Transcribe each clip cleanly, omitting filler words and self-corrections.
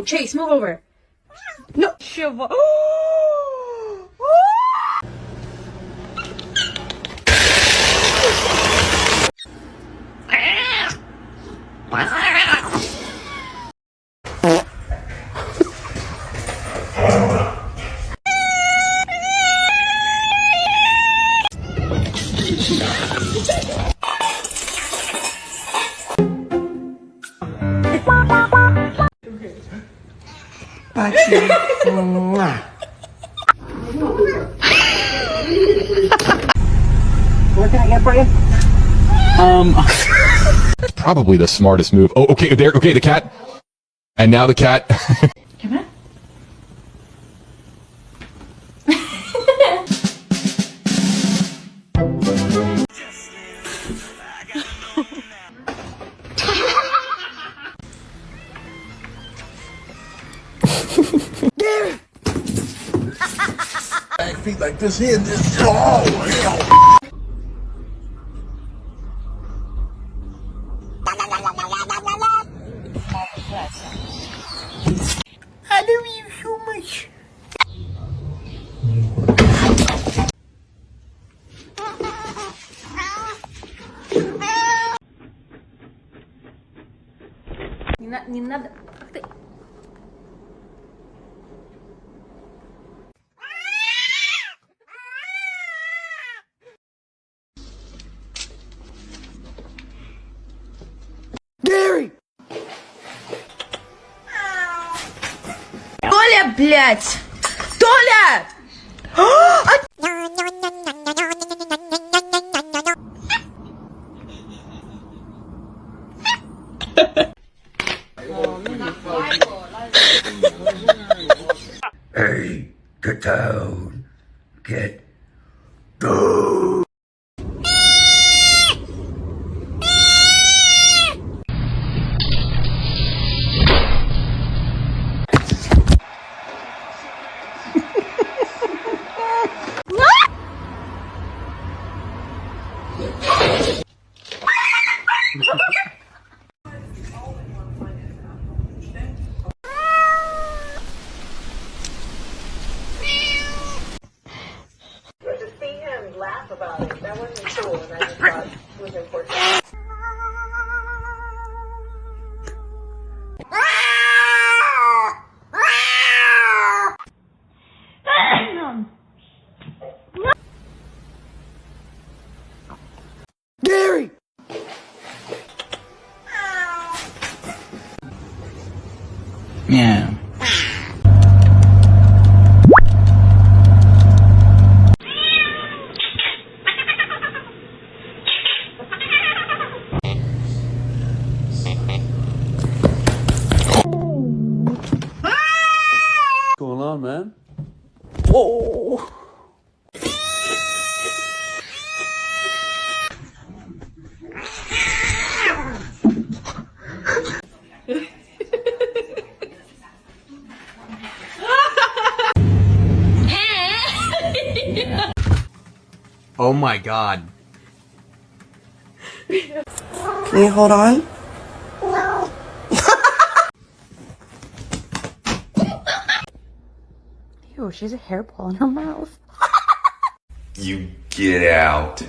No, Chase, move over. No. Чего? What can I get for you? Probably the smartest move. Oh, okay, there. Okay, the cat. And now the cat. Come on. Back feet like this here. Oh, hell. I love you so much. Не надо. Ах ты. Gary! Толя, блядь! Толя! Hey, get down. Get down. To see him laugh about it, that wasn't cool, and I just thought it was important. Gary! Yeah. What's going on, man? Whoa! Oh my god. Can you hold on? Ew, she has a hairball in her mouth. You get out.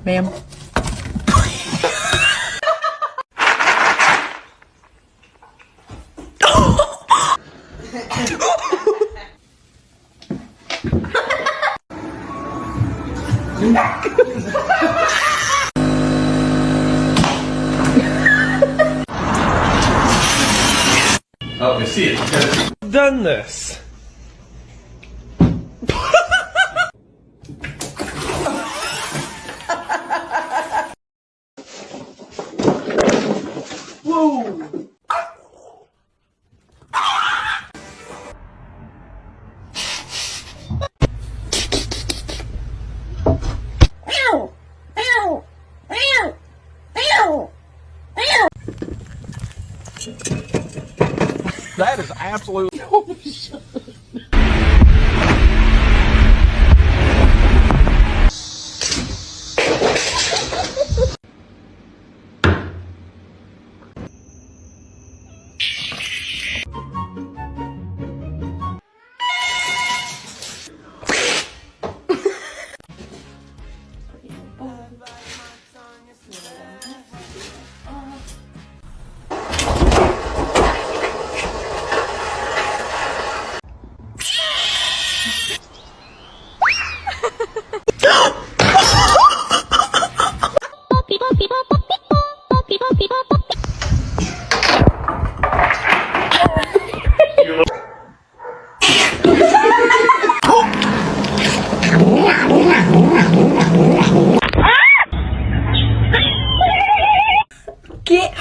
Ma'am. Oh, I see it. Done this. That is absolutely. ¿Qué?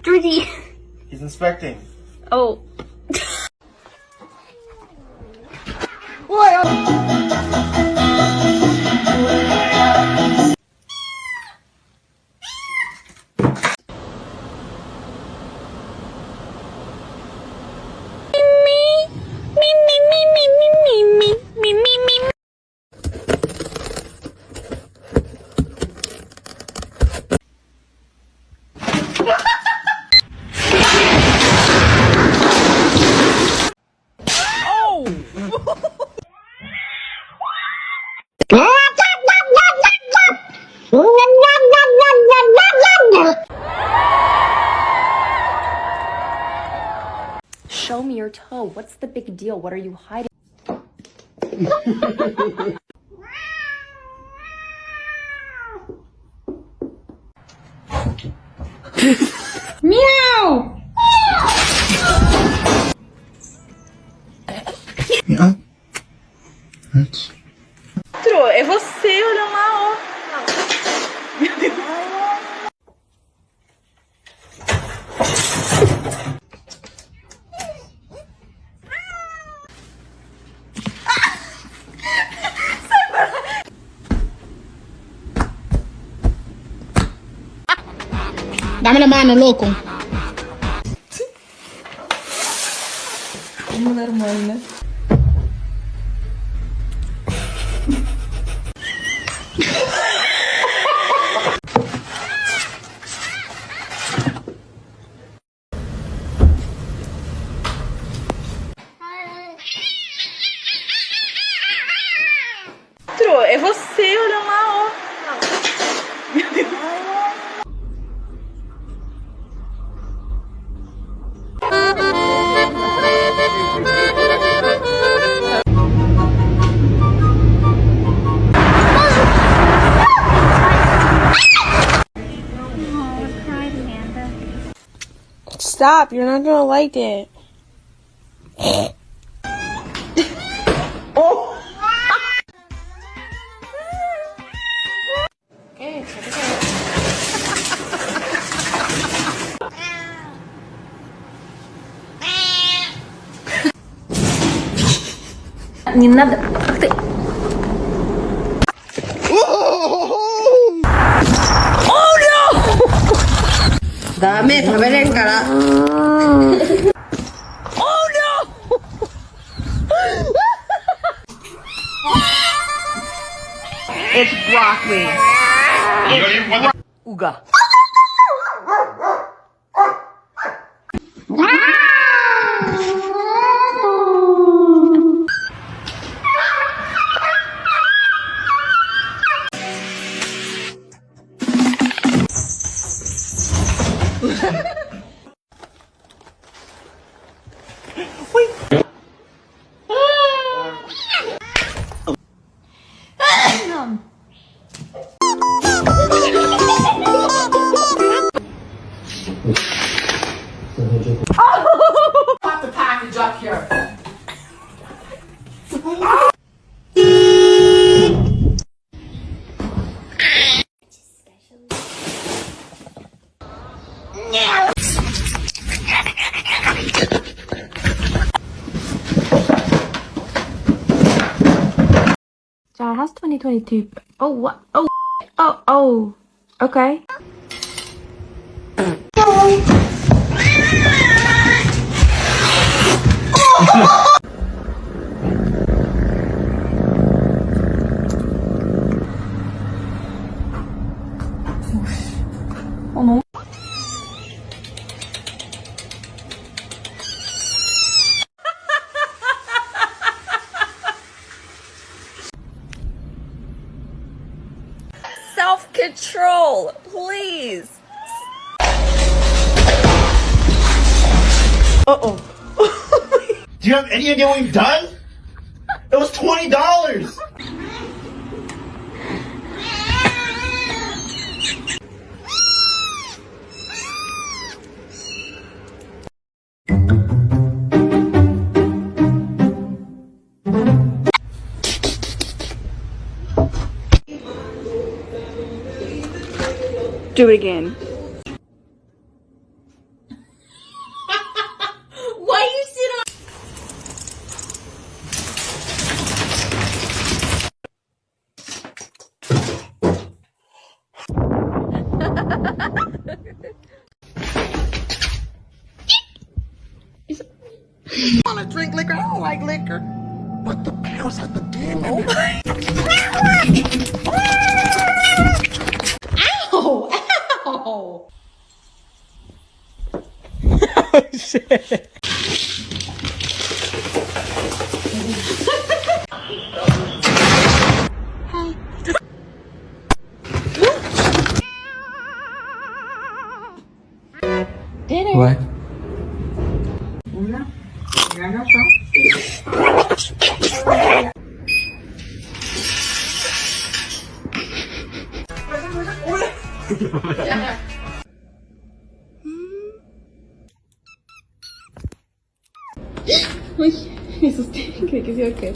Georgie. He's inspecting. Oh. Show me your toe. What's the big deal? What are you hiding? Meow! É você, olha lá, ó. Meu Deus. Dame la mano, loco. Ну, нормально. É você, olha lá, ó. Meu Deus. Stop, you're not gonna like it. Не надо. Ах ты. Dame, a ver en cara. It's broccoli. Uga. Pop the package up here. John, how's 2022? Oh, what? Oh, okay. Oh no. Self-control, please. Uh-oh. Do you have any idea what you've done? It was $20! Do it again. Why you sit on? I want to drink liquor. I don't like liquor. But the pills at the game. Ow! Ow! Oh shit. Dinner. What? Uy, me asusté. Creí que se iba a caer.